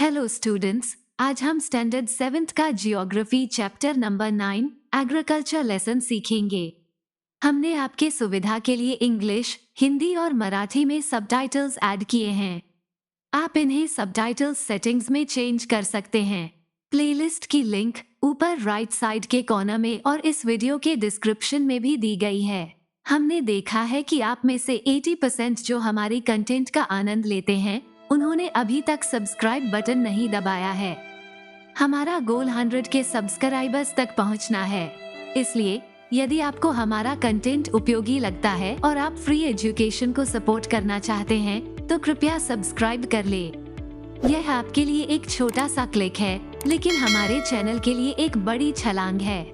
Hello students, आज हम standard 7th का geography chapter number 9 agriculture lesson सीखेंगे। हमने आपके सुविधा के लिए इंग्लिश, हिंदी और मराठी में सबटाइटल्स ऐड किए हैं। आप इन्हें सबटाइटल्स सेटिंग्स में चेंज कर सकते हैं। प्लेलिस्ट की लिंक ऊपर राइट साइड के कॉर्नर में और इस वीडियो के डिस्क्रिप्शन में भी दी गई है। हमने देखा है कि आप में से 80% जो हमारी कंटेंट का आनंद लेते हैं, उन्होंने अभी तक सब्सक्राइब बटन नहीं दबाया है। हमारा गोल 100 के सब्सक्राइबर्स तक पहुंचना है। इसलिए यदि आपको हमारा कंटेंट उपयोगी लगता है और आप फ्री एजुकेशन को सपोर्ट करना चाहते हैं, तो कृपया सब्सक्राइब कर ले। यह आपके लिए एक छोटा सा क्लिक है, लेकिन हमारे चैनल के लिए एक बड़ी छलांग है।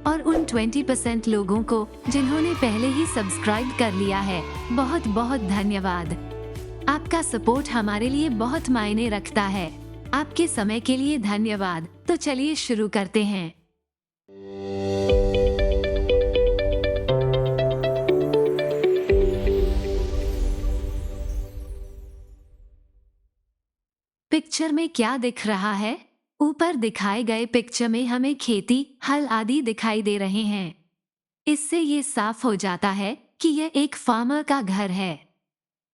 और उन 20% लोगों को जिन्होंने पहले ही सब्सक्राइब कर लिया है, बहुत बहुत धन्यवाद। आपका सपोर्ट हमारे लिए बहुत मायने रखता है। आपके समय के लिए धन्यवाद। तो चलिए शुरू करते हैं। पिक्चर में क्या दिख रहा है? ऊपर दिखाए गए पिक्चर में हमें खेती, हल आदि दिखाई दे रहे हैं। इससे ये साफ हो जाता है कि यह एक फार्मर का घर है।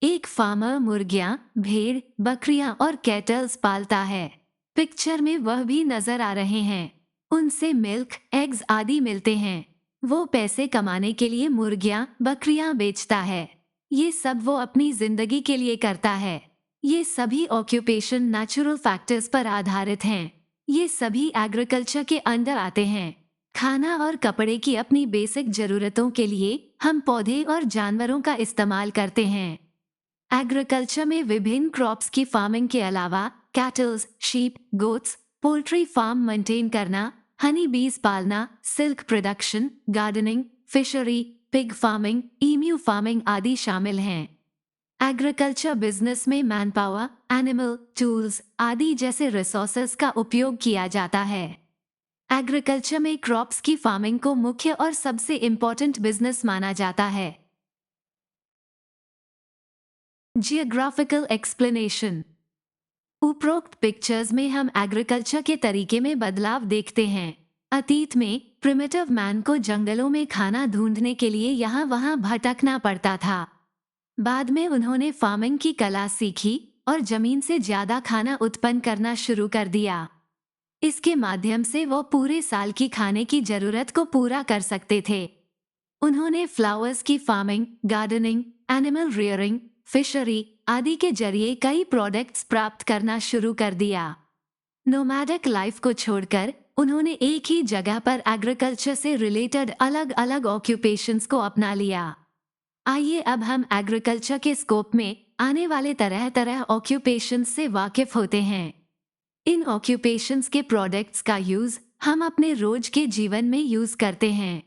एक फार्मर मुर्गियां, भेड़, बकरियां और कैटल्स पालता है। पिक्चर में वह भी नजर आ रहे हैं। उनसे मिल्क, एग्स आदि मिलते हैं। वो पैसे कमाने के लिए मुर्गियां, बकरियां बेचता है। ये सब वो अपनी जिंदगी के लिए करता है। ये सभी ऑक्यूपेशन नेचुरल फैक्टर्स पर आधारित हैं। ये सभी एग्रीकल्चर के अंडर आते हैं। खाना और कपड़े की अपनी बेसिक जरूरतों के लिए हम पौधे और जानवरों का इस्तेमाल करते हैं। एग्रीकल्चर में विभिन्न क्रॉप्स की फार्मिंग के अलावा cattles, sheep, goats, poultry farm maintain करना, हनी बीज पालना, silk production, gardening, fishery, pig farming, emu farming आदि शामिल हैं। एग्रीकल्चर बिजनेस में मैन पावर, एनिमल, टूल्स आदि जैसे रिसोर्सेज का उपयोग किया जाता है। एग्रीकल्चर में क्रॉप्स की फार्मिंग को मुख्य और सबसे इम्पोर्टेंट बिजनेस माना जाता है। Geographical explanation. उपरोक्त पिक्चर्स में हम एग्रीकल्चर के तरीके में बदलाव देखते हैं। अतीत में प्रिमिटिव मैन को जंगलों में खाना ढूंढने के लिए यहाँ वहाँ भटकना पड़ता था। बाद में उन्होंने फार्मिंग की कला सीखी और जमीन से ज्यादा खाना उत्पन्न करना शुरू कर दिया। इसके माध्यम से वो पूरे साल की खाने की जरूरत को पूरा कर सकते थे। उन्होंने फ्लावर्स की farming, gardening, animal rearing, fishery आदि के जरिए कई प्रोडक्ट्स प्राप्त करना शुरू कर दिया। नोमैडिक लाइफ को छोड़कर उन्होंने एक ही जगह पर एग्रीकल्चर से रिलेटेड अलग अलग ऑक्यूपेशंस को अपना लिया। आइए अब हम एग्रीकल्चर के स्कोप में आने वाले तरह तरह ऑक्यूपेशंस से वाकिफ होते हैं। इन ऑक्यूपेशंस के प्रोडक्ट्स का यूज हम अपने रोज के जीवन में यूज करते हैं।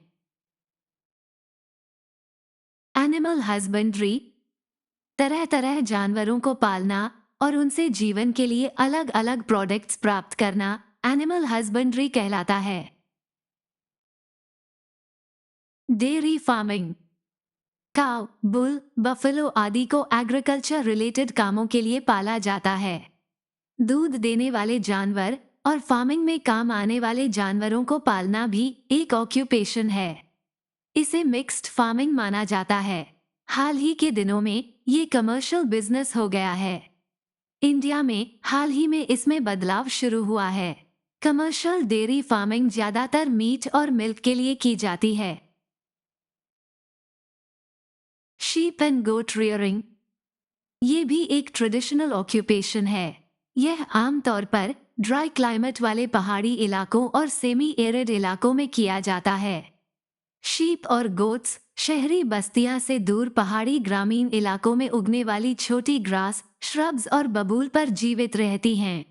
एनिमल हस्बेंड्री, तरह तरह जानवरों को पालना और उनसे जीवन के लिए अलग अलग प्रोडक्ट्स प्राप्त करना एनिमल हस्बेंड्री कहलाता है। डेयरी फार्मिंग, काव, बुल, बफेलो आदि को एग्रीकल्चर रिलेटेड कामों के लिए पाला जाता है। दूध देने वाले जानवर और फार्मिंग में काम आने वाले जानवरों को पालना भी एक ऑक्यूपेशन है। इसे मिक्स्ड फार्मिंग माना जाता है। हाल ही के दिनों में ये कमर्शियल बिजनेस हो गया है। इंडिया में हाल ही में इसमें बदलाव शुरू हुआ है। कमर्शियल डेयरी फार्मिंग ज्यादातर मीट और मिल्क के लिए की जाती है। शीप एंड गोट रियरिंग, ये भी एक ट्रेडिशनल ऑक्यूपेशन है। यह आमतौर पर ड्राई क्लाइमेट वाले पहाड़ी इलाकों और सेमी एरिड इलाकों में किया जाता है। शीप और गोट्स शहरी बस्तियां से दूर पहाड़ी ग्रामीण इलाकों में उगने वाली छोटी ग्रास, श्रब्स और बबूल पर जीवित रहती हैं।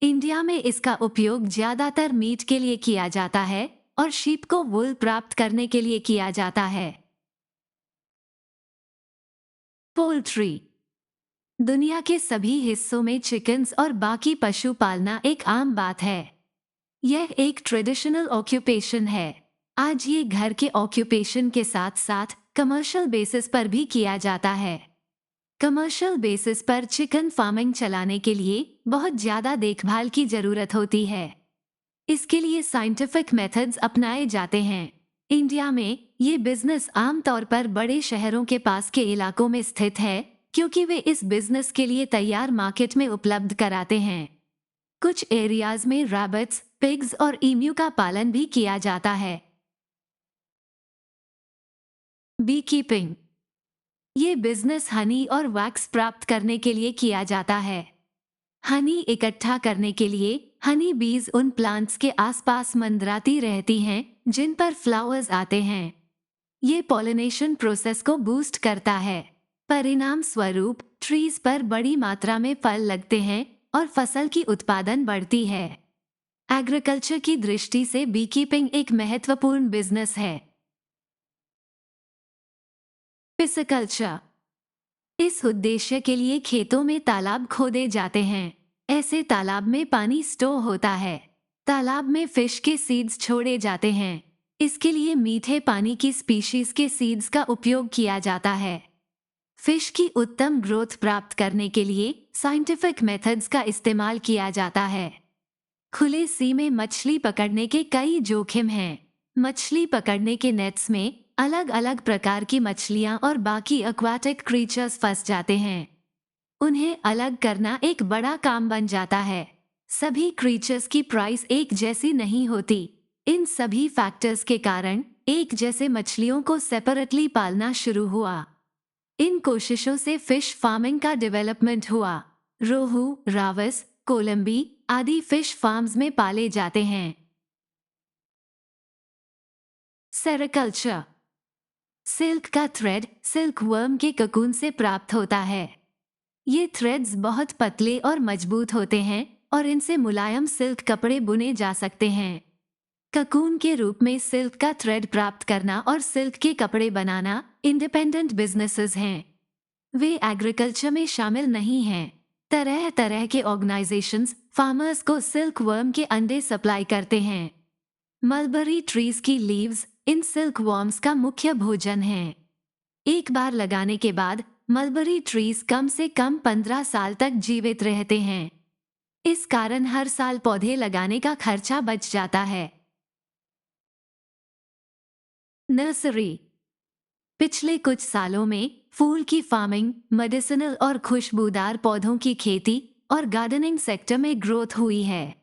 इंडिया में इसका उपयोग ज्यादातर मीट के लिए किया जाता है और शीप को वूल प्राप्त करने के लिए किया जाता है। पोल्ट्री, दुनिया के सभी हिस्सों में चिकन्स और बाकी पशु पालना एक आम बात है। यह एक ट्रेडिशनल ऑक्यूपेशन है। आज ये घर के ऑक्यूपेशन के साथ साथ कमर्शियल बेसिस पर भी किया जाता है। कमर्शियल बेसिस पर चिकन फार्मिंग चलाने के लिए बहुत ज़्यादा देखभाल की ज़रूरत होती है। इसके लिए साइंटिफिक मेथड्स अपनाए जाते हैं। इंडिया में ये बिजनेस आमतौर पर बड़े शहरों के पास के इलाकों में स्थित है, क्योंकि वे इस बिजनेस के लिए तैयार मार्केट में उपलब्ध कराते हैं। कुछ एरियाज में रैबिट्स, पिग्स और ईम्यू का पालन भी किया जाता है। बी कीपिंग, ये बिजनेस हनी और वैक्स प्राप्त करने के लिए किया जाता है। हनी इकट्ठा करने के लिए हनी बीज उन प्लांट्स के आसपास मंडराती रहती हैं जिन पर फ्लावर्स आते हैं। ये पॉलिनेशन प्रोसेस को बूस्ट करता है। परिणाम स्वरूप ट्रीज पर बड़ी मात्रा में फल लगते हैं और फसल की उत्पादन बढ़ती है। एग्रीकल्चर की दृष्टि से बीकीपिंग एक महत्वपूर्ण बिजनेस है। पिसिकल्चर, इस उद्देश्य के लिए खेतों में तालाब खोदे जाते हैं। ऐसे तालाब में पानी स्टोर होता है। तालाब में फिश के सीड्स छोड़े जाते हैं। इसके लिए मीठे पानी की स्पीशीज के सीड्स का उपयोग किया जाता है। फिश की उत्तम ग्रोथ प्राप्त करने के लिए साइंटिफिक मेथड्स का इस्तेमाल किया जाता है। खुले सी में मछली पकड़ने के कई जोखिम हैं। मछली पकड़ने के नेट्स में अलग अलग प्रकार की मछलियां और बाकी एक्वाटिक क्रीचर्स फंस जाते हैं। उन्हें अलग करना एक बड़ा काम बन जाता है। सभी क्रीचर्स की प्राइस एक जैसी नहीं होती। इन सभी फैक्टर्स के कारण एक जैसे मछलियों को सेपरेटली पालना शुरू हुआ। इन कोशिशों से फिश फार्मिंग का डेवलपमेंट हुआ। रोहू, रावस, कोलंबी आदि फिश फार्म्स में पाले जाते हैं। सेरिकल्चर, सिल्क का थ्रेड सिल्क वर्म के ककून से प्राप्त होता है। ये थ्रेड्स बहुत पतले और मजबूत होते हैं और इनसे मुलायम सिल्क कपड़े बुने जा सकते हैं। ककून के रूप में सिल्क का थ्रेड प्राप्त करना और सिल्क के कपड़े बनाना इंडिपेंडेंट बिजनेसेस हैं। वे एग्रीकल्चर में शामिल नहीं हैं। तरह तरह के ऑर्गेनाइजेशंस फार्मर्स को सिल्क वर्म के अंडे सप्लाई करते हैं। मलबरी ट्रीज की लीव्स इन सिल्क वर्म्स का मुख्य भोजन हैं। एक बार लगाने के बाद मलबरी ट्रीज कम से कम 15 साल तक जीवित रहते हैं। इस कारण हर साल पौधे लगाने का खर्चा बच जाता है। नर्सरी, पिछले कुछ सालों में फूल की फार्मिंग, मेडिसिनल और खुशबूदार पौधों की खेती और गार्डनिंग सेक्टर में ग्रोथ हुई है।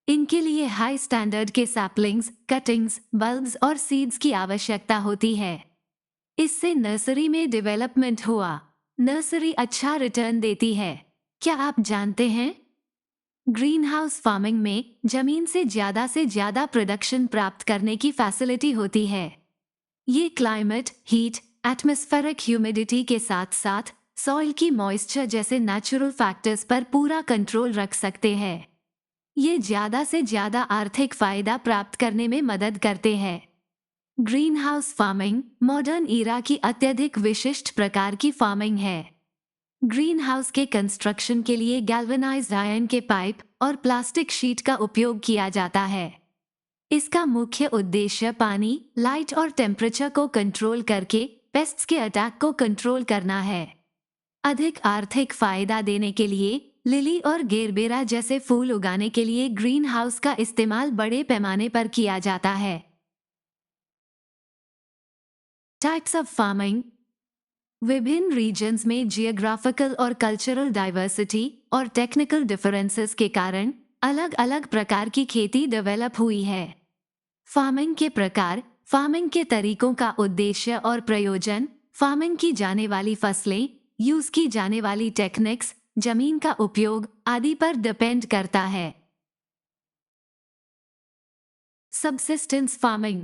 इनके लिए हाई स्टैंडर्ड के सैपलिंग्स, कटिंग्स, बल्ब्स और सीड्स की आवश्यकता होती है। इससे नर्सरी में डेवलपमेंट हुआ। नर्सरी अच्छा रिटर्न देती है। क्या आप जानते हैं? ग्रीन हाउस फार्मिंग में जमीन से ज्यादा प्रोडक्शन प्राप्त करने की फैसिलिटी होती है। ये क्लाइमेट, हीट, एटमॉस्फेरिक ह्यूमिडिटी के साथ साथ सॉइल की मॉइस्चर जैसे नेचुरल फैक्टर्स पर पूरा कंट्रोल रख सकते हैं। ये ज्यादा से ज्यादा आर्थिक फायदा प्राप्त करने में मदद करते हैं। Greenhouse farming modern era की अत्यधिक विशिष्ट प्रकार की फार्मिंग है। ग्रीन हाउस के कंस्ट्रक्शन के लिए गैल्वेनाइज्ड आयरन के पाइप और प्लास्टिक शीट का उपयोग किया जाता है। इसका मुख्य उद्देश्य पानी, लाइट और टेम्परेचर को कंट्रोल करके पेस्ट्स के अटैक को कंट्रोल करना है। अधिक आर्थिक फायदा देने के लिए लिली और गेरबेरा जैसे फूल उगाने के लिए ग्रीन हाउस का इस्तेमाल बड़े पैमाने पर किया जाता है। टाइप्स ऑफ फार्मिंग, विभिन्न रीजन्स में जियोग्राफिकल और कल्चरल डाइवर्सिटी और टेक्निकल डिफरेंसेस के कारण अलग अलग प्रकार की खेती डेवलप हुई है। फार्मिंग के प्रकार, फार्मिंग के तरीकों का उद्देश्य और प्रयोजन, फार्मिंग की जाने वाली फसलें, यूज की जाने वाली टेक्निक्स, जमीन का उपयोग आदि पर डिपेंड करता है। सबसिस्टेंस फार्मिंग,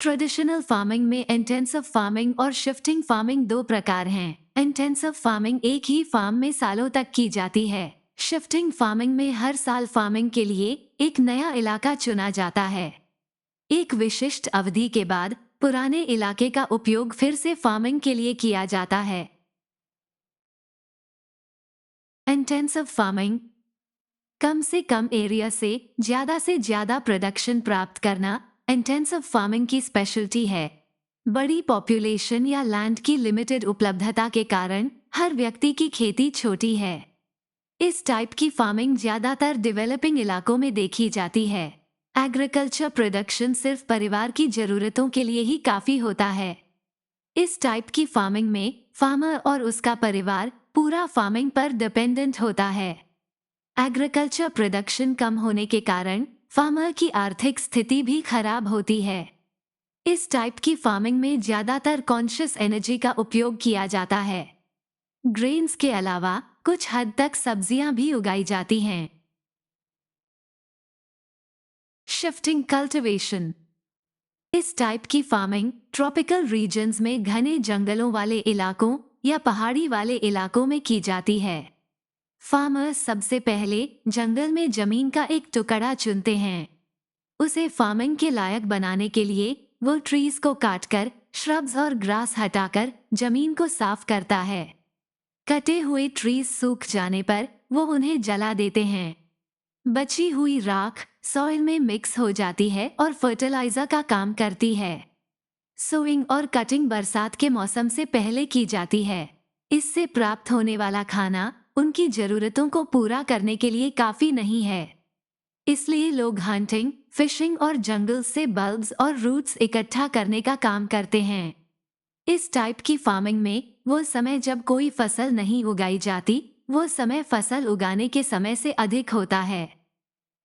ट्रेडिशनल फार्मिंग में इंटेंसिव फार्मिंग और शिफ्टिंग फार्मिंग दो प्रकार हैं। इंटेंसिव फार्मिंग एक ही फार्म में सालों तक की जाती है। शिफ्टिंग फार्मिंग में हर साल फार्मिंग के लिए एक नया इलाका चुना जाता है। एक विशिष्ट अवधि के बाद पुराने इलाके का उपयोग फिर से फार्मिंग के लिए किया जाता है। इंटेंसिव फार्मिंग, कम से कम एरिया से ज्यादा प्रोडक्शन प्राप्त करना इंटेंसिव फार्मिंग की स्पेशलिटी है। बड़ी पॉपुलेशन या लैंड की लिमिटेड उपलब्धता के कारण हर व्यक्ति की खेती छोटी है। इस टाइप की फार्मिंग ज्यादातर डेवलपिंग इलाकों में देखी जाती है। एग्रीकल्चर प्रोडक्शन सिर्फ परिवार की जरूरतों के लिए ही काफी होता है। इस टाइप की फार्मिंग में फार्मर और उसका परिवार पूरा फार्मिंग पर डिपेंडेंट होता है। एग्रीकल्चर प्रोडक्शन कम होने के कारण फार्मर की आर्थिक स्थिति भी खराब होती है। इस टाइप की फार्मिंग में ज्यादातर कॉन्शियस एनर्जी का उपयोग किया जाता है। ग्रेन्स के अलावा कुछ हद तक सब्जियां भी उगाई जाती हैं। Shifting cultivation. इस टाइप की फार्मिंग ट्रॉपिकल रीजन्स में घने जंगलों वाले इलाकों या पहाड़ी वाले इलाकों में की जाती है। फार्मर्स सबसे पहले जंगल में जमीन का एक टुकड़ा चुनते हैं। उसे फार्मिंग के लायक बनाने के लिए वो ट्रीज को काटकर श्रब्स और ग्रास हटाकर जमीन को साफ करता है। कटे हुए ट्रीज सूख जाने पर वो उन्हें जला देते हैं। बची हुई राख सॉइल में मिक्स हो जाती है और फर्टिलाइजर का काम करती है। सोइंग और कटिंग बरसात के मौसम से पहले की जाती है। इससे प्राप्त होने वाला खाना उनकी जरूरतों को पूरा करने के लिए काफी नहीं है। इसलिए लोग हंटिंग, फिशिंग और जंगल से बल्ब्स और रूट्स इकट्ठा करने का काम करते हैं। इस टाइप की फार्मिंग में वो समय जब कोई फसल नहीं उगाई जाती, वो समय फसल उगाने के समय से अधिक होता है।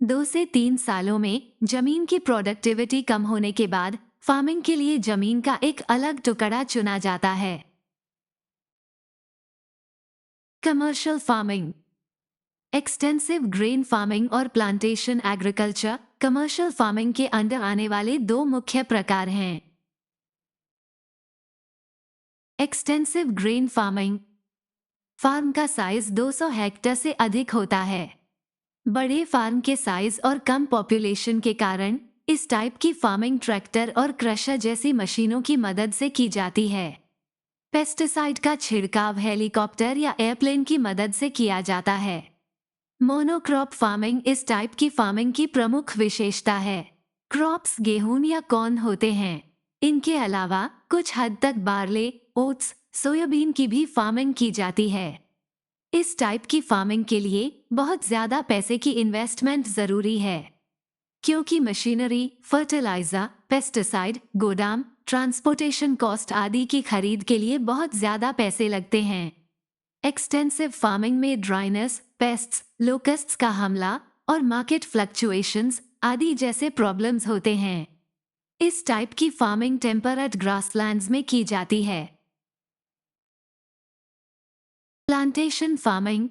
2 से 3 सालों में जमीन की प्रोडक्टिविटी कम होने के बाद फार्मिंग के लिए जमीन का एक अलग टुकड़ा चुना जाता है। Commercial farming. Extensive grain farming और प्लांटेशन एग्रीकल्चर कमर्शियल फार्मिंग के अंडर आने वाले 2 मुख्य प्रकार हैं। Extensive grain farming. फार्म का साइज 200 हेक्टेयर से अधिक होता है। बड़े फार्म के साइज और कम पॉपुलेशन के कारण इस टाइप की फार्मिंग ट्रैक्टर और क्रशर जैसी मशीनों की मदद से की जाती है। पेस्टिसाइड का छिड़काव हेलीकॉप्टर या एयरप्लेन की मदद से किया जाता है। मोनोक्रॉप फार्मिंग इस टाइप की फार्मिंग की प्रमुख विशेषता है। क्रॉप्स गेहूं या कॉर्न होते हैं। इनके अलावा कुछ हद तक बार्ले, ओट्स, सोयाबीन की भी फार्मिंग की जाती है। इस टाइप की फार्मिंग के लिए बहुत ज्यादा पैसे की इन्वेस्टमेंट जरूरी है, क्योंकि मशीनरी, फर्टिलाइजर, पेस्टिसाइड, गोदाम, ट्रांसपोर्टेशन कॉस्ट आदि की खरीद के लिए बहुत ज्यादा पैसे लगते हैं। एक्सटेंसिव फार्मिंग में ड्राइनेस, पेस्ट्स, लोकस्ट्स का हमला और मार्केट फ्लक्चुएशंस आदि जैसे प्रॉब्लम्स होते हैं। इस टाइप की फार्मिंग टेम्परेट ग्रासलैंड्स में की जाती है। Plantation farming.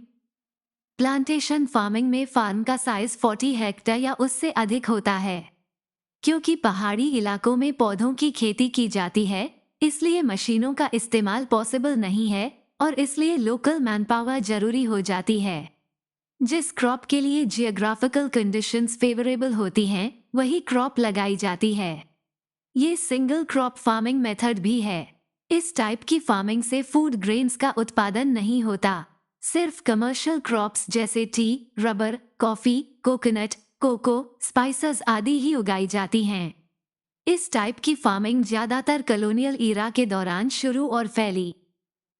प्लांटेशन फार्मिंग में फार्म का साइज 40 हेक्टेयर या उससे अधिक होता है। क्योंकि पहाड़ी इलाकों में पौधों की खेती की जाती है, इसलिए मशीनों का इस्तेमाल पॉसिबल नहीं है और इसलिए लोकल मैनपावर जरूरी हो जाती है। जिस क्रॉप के लिए जियोग्राफिकल कंडीशंस फेवरेबल होती हैं, वही क्रॉप लगाई जाती है। ये सिंगल क्रॉप फार्मिंग मेथड भी है। इस टाइप की फार्मिंग से फूड ग्रेन्स का उत्पादन नहीं होता। सिर्फ कमर्शियल क्रॉप्स जैसे tea, rubber, coffee, coconut, cocoa, spices आदि ही उगाई जाती हैं। इस टाइप की फार्मिंग ज्यादातर कॉलोनियल ईरा के दौरान शुरू और फैली।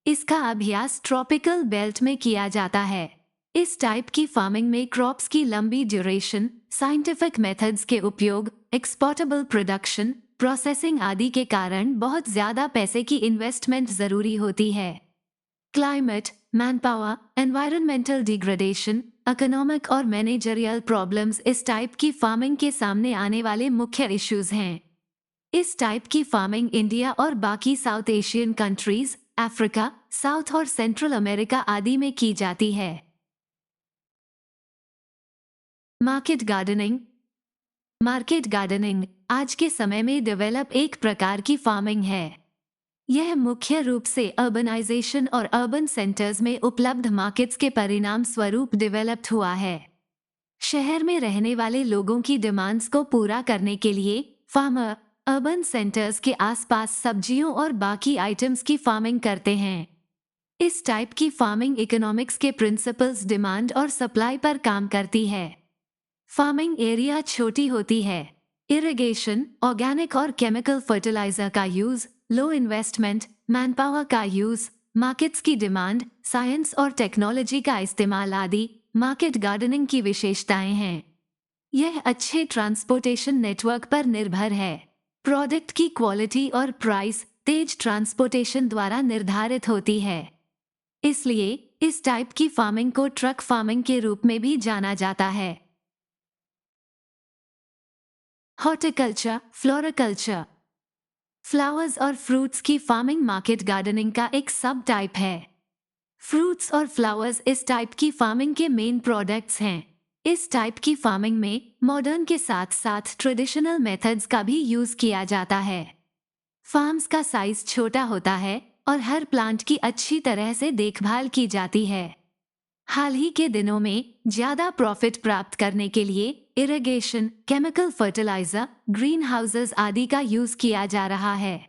इसका अभ्यास ट्रॉपिकल बेल्ट में किया जाता है। इस टाइप की फार्मिंग में क्रॉप्स की लंबी ड्यूरेशन, साइंटिफिक मेथड्स के उपयोग, एक्सपोर्टेबल प्रोडक्शन, प्रोसेसिंग आदि के कारण बहुत ज्यादा पैसे की इन्वेस्टमेंट जरूरी होती है। Climate, manpower, environmental degradation, economic और मैनेजरियल प्रॉब्लम्स इस टाइप की फार्मिंग के सामने आने वाले मुख्य इश्यूज हैं। इस टाइप की फार्मिंग इंडिया और बाकी south Asian countries, Africa, south और सेंट्रल अमेरिका आदि में की जाती है। Market gardening. मार्केट गार्डनिंग आज के समय में डेवलप एक प्रकार की फार्मिंग है। यह मुख्य रूप से अर्बनाइजेशन और अर्बन सेंटर्स में उपलब्ध मार्केट्स के परिणाम स्वरूप डेवलप्ड हुआ है। शहर में रहने वाले लोगों की डिमांड्स को पूरा करने के लिए फार्मर अर्बन सेंटर्स के आसपास सब्जियों और बाकी आइटम्स की फार्मिंग करते हैं। इस टाइप की फार्मिंग इकोनॉमिक्स के प्रिंसिपल्स डिमांड और सप्लाई पर काम करती है। फार्मिंग एरिया छोटी होती है। इरिगेशन, ऑर्गेनिक और केमिकल फर्टिलाइजर का यूज, लो इन्वेस्टमेंट, मैनपावर का यूज, मार्केट्स की डिमांड, साइंस और टेक्नोलॉजी का इस्तेमाल आदि मार्केट गार्डनिंग की विशेषताएं हैं। यह अच्छे ट्रांसपोर्टेशन नेटवर्क पर निर्भर है। प्रोडक्ट की क्वालिटी और प्राइस तेज ट्रांसपोर्टेशन द्वारा निर्धारित होती है। इसलिए इस टाइप की फार्मिंग को ट्रक फार्मिंग के रूप में भी जाना जाता है। Horticulture, floriculture. फ्लावर्स और फ्रूट्स की फार्मिंग मार्केट गार्डनिंग का एक सब टाइप है। फ्रूट्स और फ्लावर्स इस टाइप की फार्मिंग के मेन प्रोडक्ट्स हैं। इस टाइप की फार्मिंग में मॉडर्न के साथ साथ ट्रेडिशनल मेथड्स का भी यूज किया जाता है। फार्म्स का साइज छोटा होता है और हर प्लांट की अच्छी तरह से देखभाल की जाती है। हाल ही के दिनों में ज्यादा प्रॉफिट प्राप्त करने के लिए irrigation, chemical fertiliser, greenhouses आदि का यूज किया जा रहा है।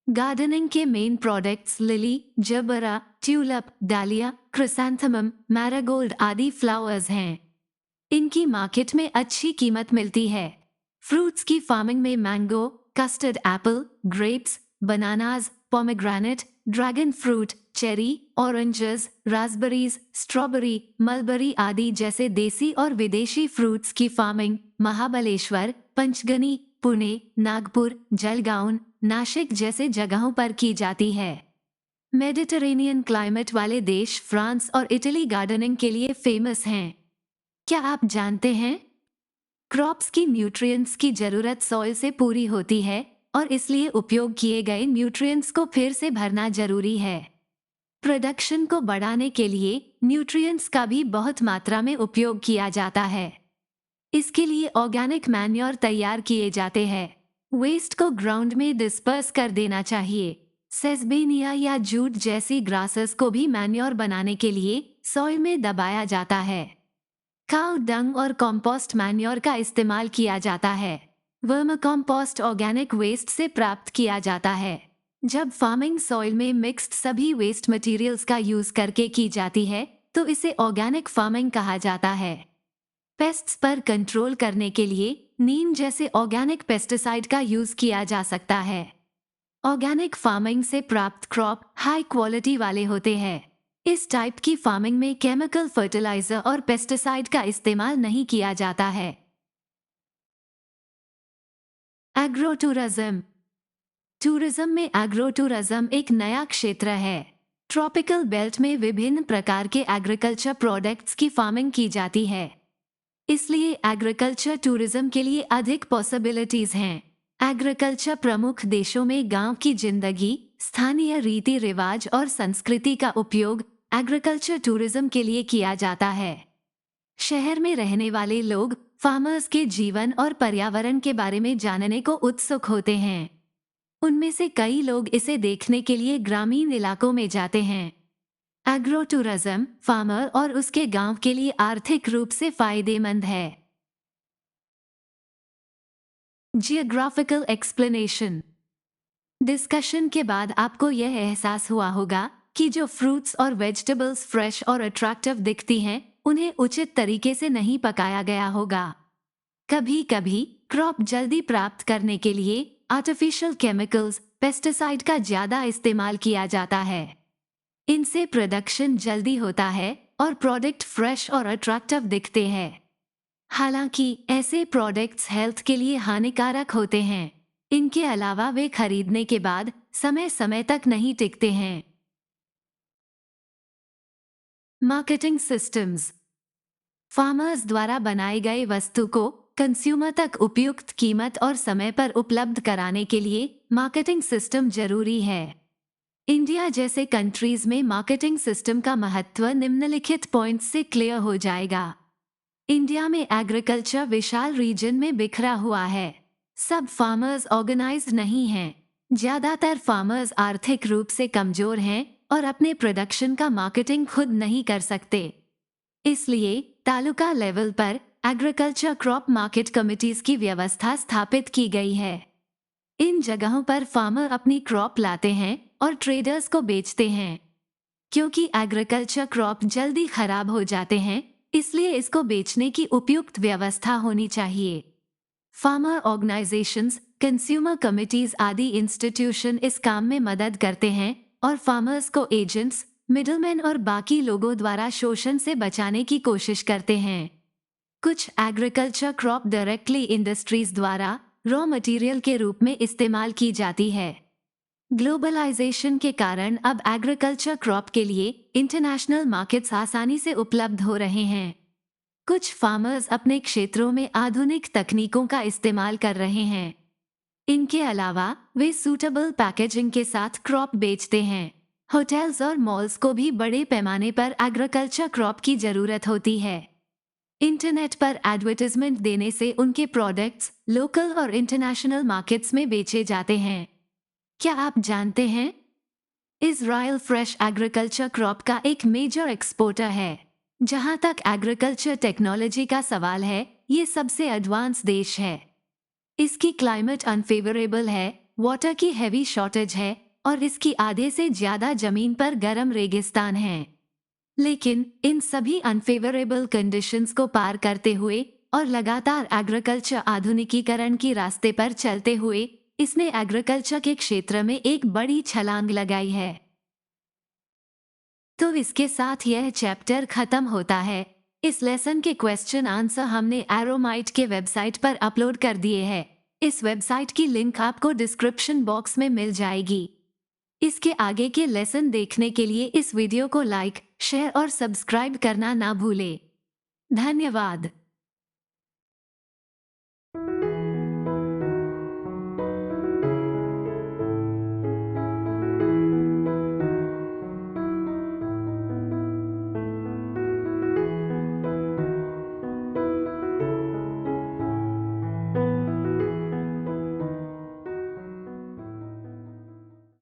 गार्डनिंग के main products lily, gerbera, tulip, dahlia, chrysanthemum, marigold आदि फ्लावर्स हैं। इनकी मार्केट में अच्छी कीमत मिलती है। फ्रूट्स की फार्मिंग में mango, custard apple, grapes, bananas, pomegranate, dragon fruit, cherry, oranges, raspberries, strawberry, mulberry आदि जैसे देसी और विदेशी फ्रूट्स की फार्मिंग महाबलेश्वर, पंचगनी, पुणे, नागपुर, जलगांव, नासिक जैसे जगहों पर की जाती है। मेडिटेरेनियन क्लाइमेट वाले देश फ्रांस और इटली गार्डनिंग के लिए फेमस हैं। क्या आप जानते हैं? क्रॉप्स की न्यूट्रिएंट्स की जरूरत सॉइल से पूरी होती है और इसलिए उपयोग किए गए न्यूट्रिएंट्स को फिर से भरना जरूरी है। प्रोडक्शन को बढ़ाने के लिए न्यूट्रिएंट्स का भी बहुत मात्रा में उपयोग किया जाता है। इसके लिए ऑर्गेनिक मैन्योर तैयार किए जाते हैं। वेस्ट को ग्राउंड में डिस्पर्स कर देना चाहिए। सेसबेनिया या जूट जैसी ग्रासेस को भी मैन्योर बनाने के लिए सॉइल में दबाया जाता है। काउ डंग और कंपोस्ट मैन्योर का इस्तेमाल किया जाता है। वर्म कंपोस्ट ऑर्गेनिक वेस्ट से प्राप्त किया जाता है। जब फार्मिंग सॉइल में मिक्स्ड सभी वेस्ट मटेरियल्स का यूज करके की जाती है तो इसे ऑर्गेनिक फार्मिंग कहा जाता है। पेस्ट्स पर कंट्रोल करने के लिए नीम जैसे ऑर्गेनिक पेस्टिसाइड का यूज किया जा सकता है। ऑर्गेनिक फार्मिंग से प्राप्त क्रॉप हाई क्वालिटी वाले होते हैं। इस टाइप की फार्मिंग में केमिकल फर्टिलाइजर और पेस्टिसाइड का इस्तेमाल नहीं किया जाता है। Agro tourism. टूरिज्म में एग्रो टूरिज्म एक नया क्षेत्र है। ट्रॉपिकल बेल्ट में विभिन्न प्रकार के एग्रीकल्चर प्रोडक्ट्स की फार्मिंग की जाती है। इसलिए एग्रीकल्चर टूरिज्म के लिए अधिक पॉसिबिलिटीज हैं। एग्रीकल्चर प्रमुख देशों में गांव की जिंदगी, स्थानीय रीति रिवाज और संस्कृति का उपयोग एग्रीकल्चर टूरिज्म के लिए किया जाता है। शहर में रहने वाले लोग फार्मर्स के जीवन और पर्यावरण के बारे में जानने को उत्सुक होते हैं। उनमें से कई लोग इसे देखने के लिए ग्रामीण इलाकों में जाते हैं। एग्रो टूरिज्म फार्मर और उसके गांव के लिए आर्थिक रूप से फायदेमंद है। Geographical explanation. डिस्कशन के बाद आपको यह एहसास हुआ होगा कि जो फ्रूट्स और वेजिटेबल्स फ्रेश और अट्रैक्टिव दिखती हैं, उन्हें उचित तरीके से नहीं पकाया गया होगा। कभी कभी क्रॉप जल्दी प्राप्त करने के लिए आर्टिफिशियल केमिकल्स, पेस्टिसाइड का ज्यादा इस्तेमाल किया जाता है। इनसे प्रोडक्शन जल्दी होता है और प्रोडक्ट फ्रेश और अट्रैक्टिव दिखते हैं। हालांकि ऐसे प्रोडक्ट्स हेल्थ के लिए हानिकारक होते हैं। इनके अलावा वे खरीदने के बाद समय समय तक नहीं टिकते हैं। Marketing systems. फार्मर्स द्वारा बनाए गए वस्तु को कंज्यूमर तक उपयुक्त कीमत और समय पर उपलब्ध कराने के लिए मार्केटिंग सिस्टम जरूरी है। इंडिया जैसे कंट्रीज में मार्केटिंग सिस्टम का महत्व निम्नलिखित पॉइंट्स से क्लियर हो जाएगा। इंडिया में एग्रीकल्चर विशाल रीजन में बिखरा हुआ है। सब फार्मर्स ऑर्गेनाइज्ड नहीं हैं। ज्यादातर फार्मर्स आर्थिक रूप से कमजोर हैं और अपने प्रोडक्शन का मार्केटिंग खुद नहीं कर सकते। इसलिए तालुका लेवल पर एग्रीकल्चर क्रॉप मार्केट कमिटीज की व्यवस्था स्थापित की गई है। इन जगहों पर फार्मर अपनी क्रॉप लाते हैं और ट्रेडर्स को बेचते हैं। क्योंकि एग्रीकल्चर क्रॉप जल्दी खराब हो जाते हैं, इसलिए इसको बेचने की उपयुक्त व्यवस्था होनी चाहिए। फार्मर ऑर्गेनाइजेशंस, कंज्यूमर कमिटीज आदि इंस्टीट्यूशन इस काम में मदद करते हैं और फार्मर्स को एजेंट्स, मिडलमैन और बाकी लोगों द्वारा शोषण से बचाने की कोशिश करते हैं। कुछ एग्रीकल्चर क्रॉप डायरेक्टली इंडस्ट्रीज द्वारा रॉ मटेरियल के रूप में इस्तेमाल की जाती है। ग्लोबलाइजेशन के कारण अब एग्रीकल्चर क्रॉप के लिए इंटरनेशनल मार्केट्स आसानी से उपलब्ध हो रहे हैं। कुछ फार्मर्स अपने क्षेत्रों में आधुनिक तकनीकों का इस्तेमाल कर रहे हैं। इनके अलावा वे सूटेबल पैकेजिंग के साथ क्रॉप बेचते हैं। होटल्स और मॉल्स को भी बड़े पैमाने पर एग्रीकल्चर क्रॉप की जरूरत होती है। इंटरनेट पर एडवर्टाइजमेंट देने से उनके प्रोडक्ट्स लोकल और इंटरनेशनल मार्केट्स में बेचे जाते हैं। क्या आप जानते हैं? इजराइल फ्रेश एग्रीकल्चर क्रॉप का एक मेजर एक्सपोर्टर है। जहां तक एग्रीकल्चर टेक्नोलॉजी का सवाल है, ये सबसे एडवांस देश है। इसकी क्लाइमेट अनफेवरेबल है, वाटर की हैवी शॉर्टेज है और इसकी आधे से ज्यादा जमीन पर गर्म रेगिस्तान है। लेकिन इन सभी अनफेवरेबल कंडीशंस को पार करते हुए और लगातार एग्रीकल्चर आधुनिकीकरण की रास्ते पर चलते हुए इसने एग्रीकल्चर के क्षेत्र में एक बड़ी छलांग लगाई है। तो इसके साथ यह चैप्टर खत्म होता है। इस लेसन के क्वेश्चन आंसर हमने एरोमाइट के वेबसाइट पर अपलोड कर दिए हैं। इस वेबसाइट की लिंक आपको डिस्क्रिप्शन बॉक्स में मिल जाएगी। इसके आगे के लेसन देखने के लिए इस वीडियो को लाइक, शेयर और सब्सक्राइब करना ना भूलें। धन्यवाद।